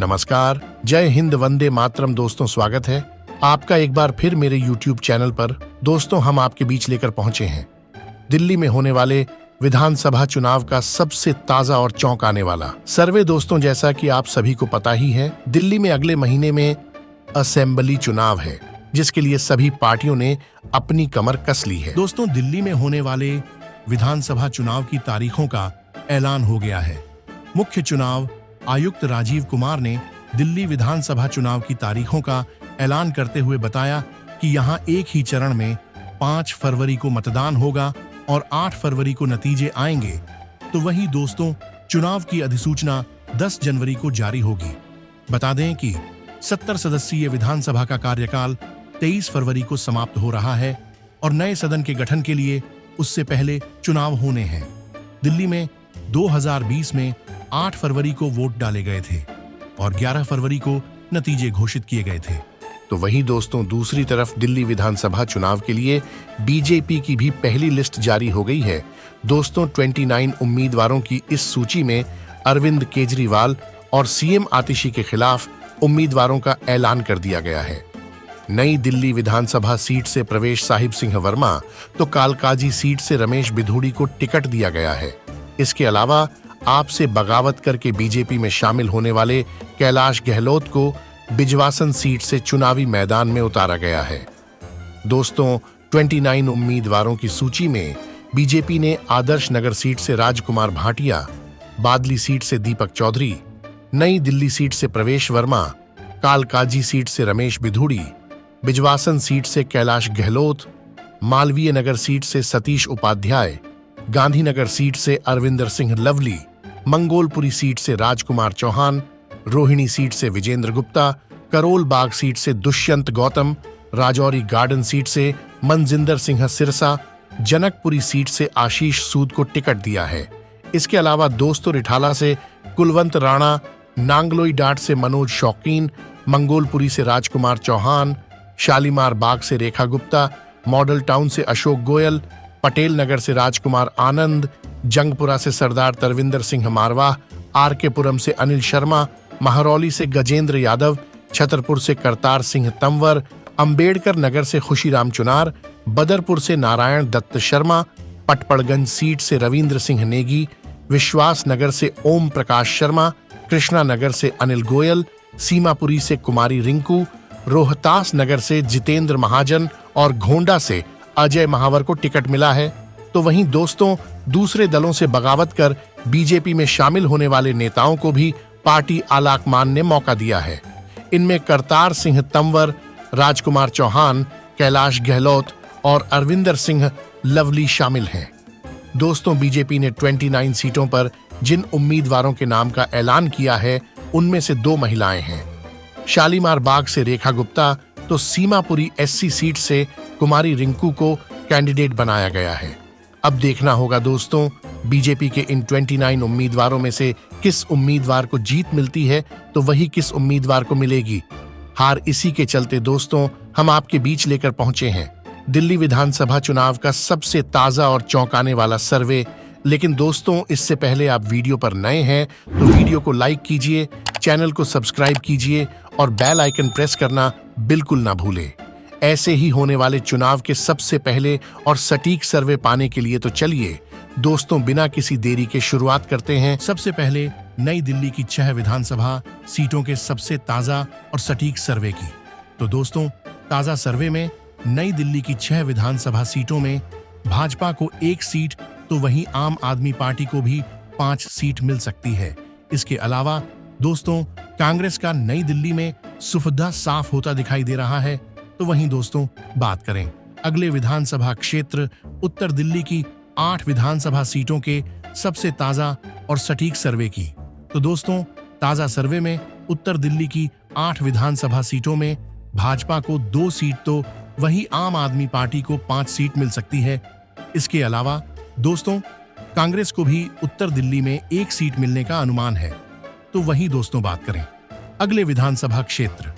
नमस्कार, जय हिंद, वंदे मातरम। दोस्तों, स्वागत है आपका एक बार फिर मेरे YouTube चैनल पर। दोस्तों, हम आपके बीच लेकर पहुंचे हैं दिल्ली में होने वाले विधानसभा चुनाव का सबसे ताजा और चौंकाने वाला सर्वे। दोस्तों, जैसा कि आप सभी को पता ही है, दिल्ली में अगले महीने में असेंबली चुनाव है, जिसके लिए सभी पार्टियों ने अपनी कमर कस ली है। दोस्तों, दिल्ली में होने वाले विधानसभा चुनाव की तारीखों का ऐलान हो गया है। मुख्य चुनाव आयुक्त राजीव कुमार ने दिल्ली विधानसभा चुनाव की तारीखों का ऐलान करते हुए बताया कि यहां एक ही चरण में 5 फरवरी को मतदान होगा और 8 फरवरी को नतीजे आएंगे। तो वहीं दोस्तों, चुनाव की अधिसूचना 10 जनवरी को जारी होगी। बता दें कि 70 सदस्यीय विधानसभा का कार्यकाल 23 फरवरी को समाप्त हो रहा है और नए सदन के गठन के लिए उससे पहले चुनाव होने हैं। दिल्ली में 2020 में 8 फरवरी को वोट डाले गए थे और 11 फरवरी को नतीजे घोषित किए गए थे। तो वहीं दोस्तों, दूसरी तरफ दिल्ली विधानसभा चुनाव के लिए बीजेपी की भी पहली लिस्ट जारी हो गई है। दोस्तों, 29 उम्मीदवारों की इस सूची में अरविंद केजरीवाल और सीएम आतिशी के खिलाफ उम्मीदवारों का ऐलान कर दिया गया है। नई दिल्ली विधानसभा सीट से प्रवेश साहिब सिंह वर्मा तो कालकाजी सीट से रमेश बिधूड़ी को टिकट दिया गया है। इसके अलावा आपसे बगावत करके बीजेपी में शामिल होने वाले कैलाश गहलोत को बिजवासन सीट से चुनावी मैदान में उतारा गया है। दोस्तों, 29 उम्मीदवारों की सूची में बीजेपी ने आदर्श नगर सीट से राजकुमार भाटिया, बादली सीट से दीपक चौधरी, नई दिल्ली सीट से प्रवेश वर्मा, कालकाजी सीट से रमेश बिधूड़ी, बिजवासन सीट से कैलाश गहलोत, मालवीय नगर सीट से सतीश उपाध्याय, गांधीनगर सीट से अरविंदर सिंह लवली, मंगोलपुरी सीट से राजकुमार चौहान, रोहिणी सीट से विजेंद्र गुप्ता, करोल बाग सीट से दुष्यंत गौतम, राजौरी गार्डन सीट से मनजिंदर सिंह सिरसा, जनकपुरी सीट से आशीष सूद को टिकट दिया है। इसके अलावा दोस्तों, रिठाला से कुलवंत राणा, नांगलोई डाट से मनोज शौकीन, मंगोलपुरी से राजकुमार चौहान, शालीमार बाग से रेखा गुप्ता, मॉडल टाउन से अशोक गोयल, पटेल नगर से राजकुमार आनंद, जंगपुरा से सरदार तरविंदर सिंह मारवाह, आरकेपुरम से अनिल शर्मा, महरौली से गजेंद्र यादव, छतरपुर से करतार सिंह तंवर, अंबेडकर नगर से खुशीराम चुनार, बदरपुर से नारायण दत्त शर्मा, पटपड़गंज सीट से रविंद्र सिंह नेगी, विश्वास नगर से ओम प्रकाश शर्मा, कृष्णा नगर से अनिल गोयल, सीमापुरी से कुमारी रिंकू, रोहतास नगर से जितेंद्र महाजन और घोंडा से अजय महावर को टिकट मिला है। तो वहीं दोस्तों, दूसरे दलों से बगावत कर बीजेपी में शामिल होने वाले नेताओं को भी पार्टी आलाकमान ने मौका दिया है। इनमें करतार सिंह तंवर, राजकुमार चौहान, कैलाश गहलोत और अरविंदर सिंह लवली शामिल हैं। दोस्तों, बीजेपी ने 29 सीटों पर जिन उम्मीदवारों के नाम का ऐलान किया है, उनमें से 2 महिलाएं हैं। शालीमार बाग से रेखा गुप्ता तो सीमापुरी एससी सीट से कुमारी रिंकू को कैंडिडेट बनाया गया है। अब देखना होगा दोस्तों, बीजेपी के इन 29 उम्मीदवारों में से किस उम्मीदवार को जीत मिलती है तो वही किस उम्मीदवार को मिलेगी हार। इसी के चलते दोस्तों, हम आपके बीच लेकर पहुंचे हैं दिल्ली विधानसभा चुनाव का सबसे ताजा और चौंकाने वाला सर्वे। लेकिन दोस्तों, इससे पहले आप वीडियो पर नए हैं तो वीडियो को लाइक कीजिए, चैनल को सब्सक्राइब कीजिए और बेल आइकन प्रेस करना बिल्कुल ना भूलें। ऐसे ही होने वाले चुनाव के सबसे पहले और सटीक सर्वे पाने के लिए तो चलिए दोस्तों, बिना किसी देरी के शुरुआत करते हैं। सबसे पहले नई दिल्ली की 6 विधानसभा सीटों के सबसे ताजा और सटीक सर्वे की। तो दोस्तों, ताजा सर्वे में नई दिल्ली की 6 विधानसभा सीटों में भाजपा को 1 सीट तो वहीं आम आदमी पार्टी को भी 5 सीट मिल सकती है। इसके अलावा दोस्तों, कांग्रेस का नई दिल्ली में सुफुद्दा साफ होता दिखाई दे रहा है। तो वहीं दोस्तों, बात करें अगले विधानसभा क्षेत्र उत्तर दिल्ली की 8 विधानसभा सीटों के सबसे ताजा और सटीक सर्वे की। तो दोस्तों, ताजा सर्वे में उत्तर दिल्ली की 8 विधानसभा सीटों में भाजपा को 2 सीट तो वहीं आम आदमी पार्टी को 5 सीट मिल सकती है। इसके अलावा दोस्तों, कांग्रेस को भी उत्तर दिल्ली में 1 सीट मिलने का अनुमान है। तो वहीं दोस्तों, बात करें अगले विधानसभा क्षेत्र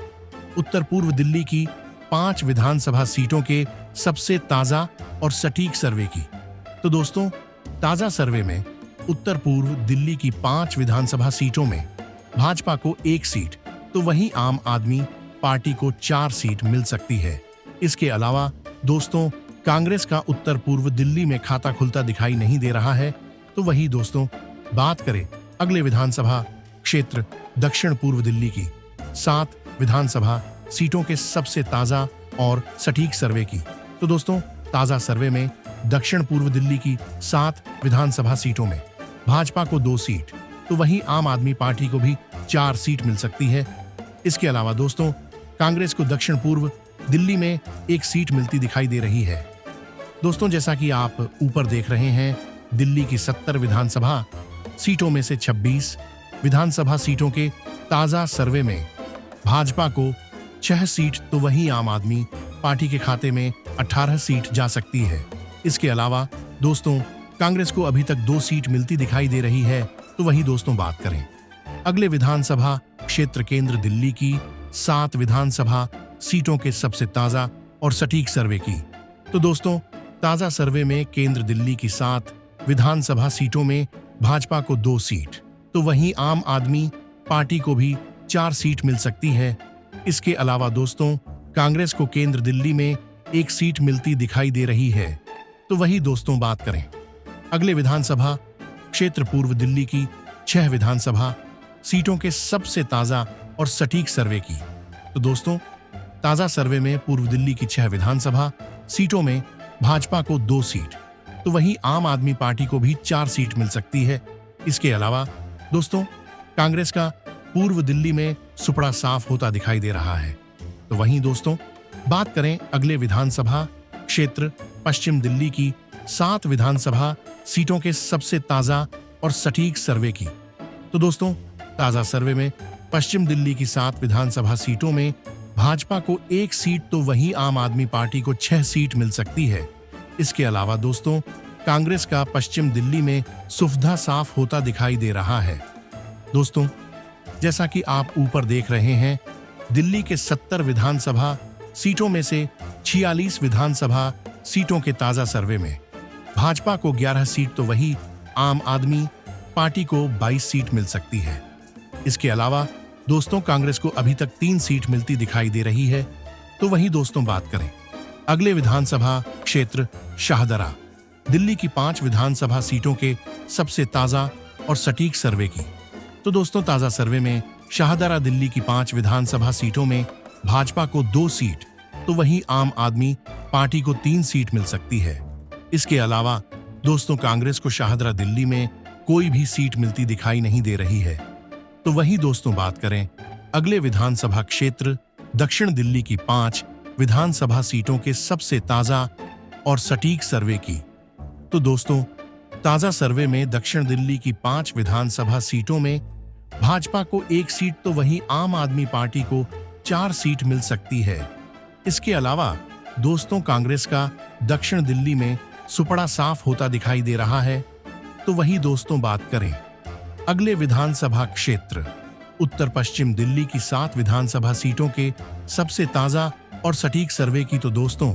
उत्तर पूर्व दिल्ली की 5 विधानसभा सीटों के सबसे ताजा और सटीक सर्वे की। तो दोस्तों, ताजा सर्वे में उत्तर पूर्व दिल्ली की 5 विधानसभा सीटों में भाजपा को 1 सीट तो वहीं आम आदमी पार्टी को 4 सीट मिल सकती है। इसके अलावा दोस्तों कांग्रेस का उत्तर पूर्व दिल्ली में खाता खुलता दिखाई नहीं दे रहा है। तो वही दोस्तों बात करें अगले विधानसभा क्षेत्र दक्षिण पूर्व दिल्ली की 7 विधानसभा सीटों के सबसे ताजा और सटीक सर्वे की। तो दोस्तों ताजा सर्वे में दक्षिण पूर्व दिल्ली की 7 विधानसभा सीटों में भाजपा को 2 सीट तो वहीं आम आदमी पार्टी को भी 4 सीट मिल सकती है। इसके अलावा दोस्तों कांग्रेस को दक्षिण पूर्व दिल्ली में 1 सीट मिलती दिखाई दे रही है। दोस्तों जैसा कि आप ऊपर देख रहे हैं दिल्ली की 70 विधानसभा सीटों में से 26 विधानसभा सीटों के ताजा सर्वे में भाजपा को 6 सीट तो वहीं आम आदमी पार्टी के खाते में 18 सीट जा सकती है। इसके अलावा दोस्तों कांग्रेस को अभी तक 2 सीट मिलती दिखाई दे रही है। तो वही दोस्तों बात करें अगले विधानसभा क्षेत्र केंद्र दिल्ली की 7 विधानसभा सीटों के सबसे ताजा और सटीक सर्वे की। तो दोस्तों ताजा सर्वे में केंद्र दिल्ली की 7 विधानसभा सीटों में भाजपा को 2 सीट तो वहीं आम आदमी पार्टी को भी 4 सीट मिल सकती है। इसके अलावा दोस्तों कांग्रेस को केंद्र दिल्ली में 1 सीट मिलती दिखाई दे रही है। तो वही दोस्तों बात करें अगले विधानसभा क्षेत्र पूर्व दिल्ली की 6 विधानसभा सीटों के सबसे ताजा और सटीक सर्वे की। तो दोस्तों ताजा सर्वे में पूर्व दिल्ली की 6 विधानसभा सीटों में भाजपा को 2 सीट तो वहीं आम आदमी पार्टी को भी 4 सीट मिल सकती है। इसके अलावा दोस्तों कांग्रेस का पूर्व दिल्ली में सुपड़ा साफ होता दिखाई दे रहा है। तो वहीं दोस्तों बात करें अगले विधानसभा क्षेत्र पश्चिम दिल्ली की 7 विधानसभा सीटों के सबसे ताजा और सटीक सर्वे की। तो दोस्तों ताजा सर्वे में पश्चिम दिल्ली की 7 विधानसभा सीटों में भाजपा को 1 सीट तो वहीं आम आदमी पार्टी को 6 सीट मिल सकती है। इसके अलावा दोस्तों कांग्रेस का पश्चिम दिल्ली में सुफधा साफ होता दिखाई दे रहा है। दोस्तों जैसा कि आप ऊपर देख रहे हैं दिल्ली के 70 विधानसभा सीटों में से 46 विधानसभा सीटों के ताजा सर्वे में भाजपा को 11 सीट तो वहीं आम आदमी पार्टी को 22 सीट मिल सकती है। इसके अलावा दोस्तों कांग्रेस को अभी तक 3 सीट मिलती दिखाई दे रही है। तो वहीं दोस्तों बात करें अगले विधानसभा क्षेत्र शाहदरा दिल्ली की 5 विधानसभा सीटों के सबसे ताजा और सटीक सर्वे की। तो दोस्तों ताजा सर्वे में शाहदरा दिल्ली की 5 विधानसभा सीटों में भाजपा को 2 सीट तो वहीं आम आदमी पार्टी को 3 सीट मिल सकती है। इसके अलावा दोस्तों कांग्रेस को शाहदरा दिल्ली में कोई भी सीट मिलती दिखाई नहीं दे रही है। तो वही दोस्तों बात करें अगले विधानसभा क्षेत्र दक्षिण दिल्ली की 5 विधानसभा सीटों के सबसे ताजा और सटीक सर्वे की। तो दोस्तों ताजा सर्वे में दक्षिण दिल्ली की 5 विधानसभा सीटों में भाजपा को 1 सीट तो वहीं आम आदमी पार्टी को 4 सीट मिल सकती है। इसके अलावा दोस्तों कांग्रेस का दक्षिण दिल्ली में सुपड़ा साफ होता दिखाई दे रहा है। तो वही दोस्तों बात करें अगले विधानसभा क्षेत्र उत्तर पश्चिम दिल्ली की 7 विधानसभा सीटों के सबसे ताजा और सटीक सर्वे की। तो दोस्तों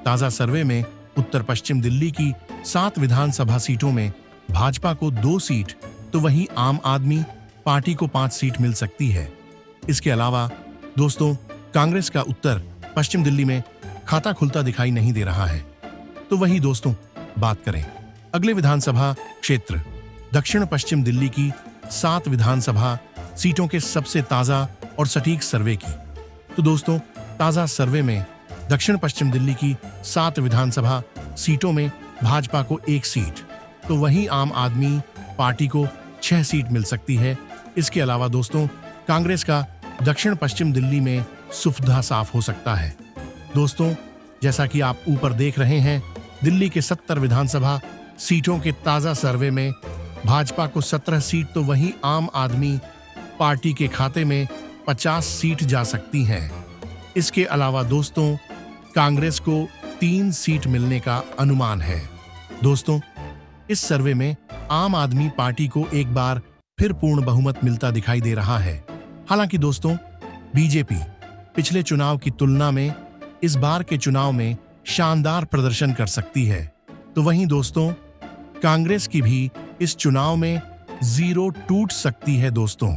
ताजा सर्वे में उत्तर पश्चिम दिल्ली की 7 विधानसभा सीटों में भाजपा को 2 सीट तो वहीं आम आदमी पार्टी को 5 सीट मिल सकती है। इसके अलावा दोस्तों कांग्रेस का उत्तर पश्चिम दिल्ली में खाता खुलता दिखाई नहीं दे रहा है। तो वही दोस्तों बात करें अगले विधानसभा क्षेत्र दक्षिण पश्चिम दिल्ली की 7 विधानसभा सीटों के सबसे ताजा और सटीक सर्वे की। तो दोस्तों ताजा सर्वे में दक्षिण पश्चिम दिल्ली की 7 विधानसभा सीटों में भाजपा को 1 सीट तो वहीं आम आदमी पार्टी को 6 सीट मिल सकती है। इसके अलावा दोस्तों कांग्रेस का दक्षिण पश्चिम दिल्ली में सुफधा साफ हो सकता है। दोस्तों जैसा कि आप ऊपर देख रहे हैं दिल्ली के 70 विधानसभा सीटों के ताजा सर्वे में भाजपा को 17 सीट तो वहीं आम आदमी पार्टी के खाते में 50 सीट जा सकती हैं। इसके अलावा दोस्तों कांग्रेस को 3 सीट मिलने का अनुमान है। दोस्तों इस सर्वे में आम आदमी पार्टी को एक बार फिर पूर्ण बहुमत मिलता दिखाई दे रहा है। हालांकि दोस्तों बीजेपी पिछले चुनाव की तुलना में इस बार के चुनाव में शानदार प्रदर्शन कर सकती है। तो वहीं दोस्तों कांग्रेस की भी इस चुनाव में 0 टूट सकती है। दोस्तों